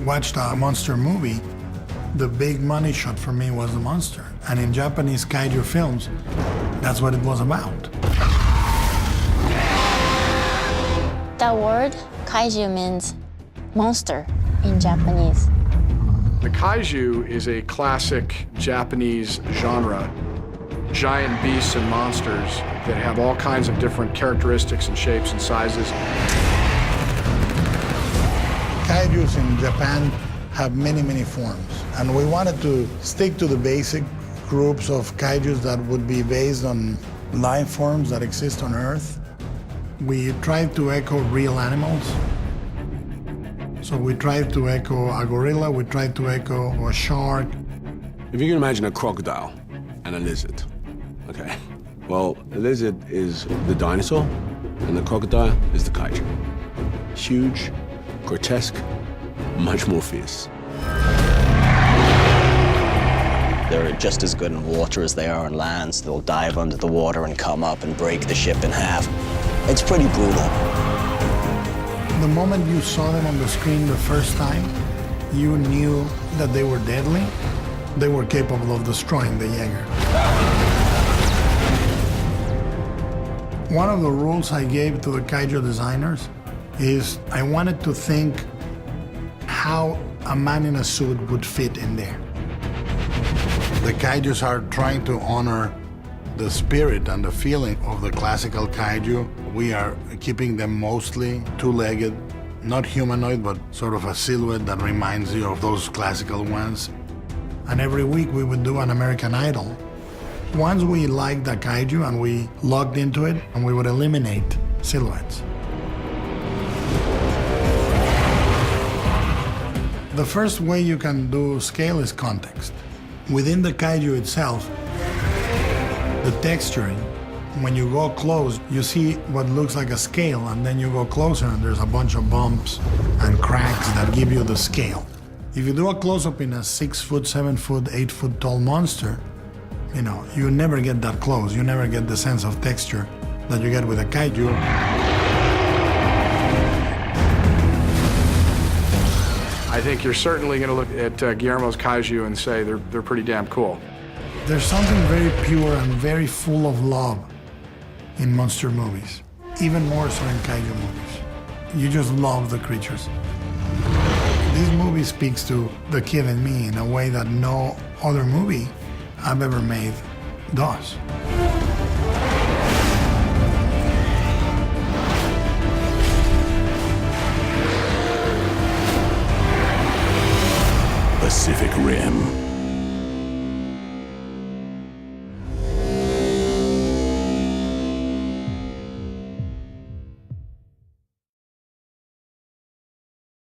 watched a monster movie, the big money shot for me was the monster. And in Japanese kaiju films, that's what it was about. That word, kaiju, means monster in Japanese. The kaiju is a classic Japanese genre. Giant beasts and monsters that have all kinds of different characteristics and shapes and sizes. Kaijus in Japan have many, many forms. And we wanted to stick to the basic groups of kaijus that would be based on life forms that exist on Earth. We tried to echo real animals. So we tried to echo a gorilla, we tried to echo a shark. If you can imagine a crocodile and a lizard, okay? Well, the lizard is the dinosaur, and the crocodile is the kaiju. Huge, grotesque, much more fierce. They're just as good in water as they are on land, so they'll dive under the water and come up and break the ship in half. It's pretty brutal. The moment you saw them on the screen the first time, you knew that they were deadly. They were capable of destroying the Jaeger. One of the rules I gave to the kaiju designers is I wanted to think how a man in a suit would fit in there. The kaijus are trying to honor the spirit and the feeling of the classical kaiju. We are keeping them mostly two-legged, not humanoid, but sort of a silhouette that reminds you of those classical ones. And every week we would do an American Idol. Once we liked the kaiju and we logged into it, and we would eliminate silhouettes. The first way you can do scale is context. Within the kaiju itself, the texturing, when you go close, you see what looks like a scale, and then you go closer and there's a bunch of bumps and cracks that give you the scale. If you do a close-up in a 6 foot, 7 foot, 8 foot tall monster, you never get that close. You never get the sense of texture that you get with a kaiju. I think you're certainly going to look at Guillermo's kaiju and say they're pretty damn cool. There's something very pure and very full of love in monster movies, even more so in kaiju movies. You just love the creatures. This movie speaks to the kid in me in a way that no other movie I've ever made does. Pacific Rim.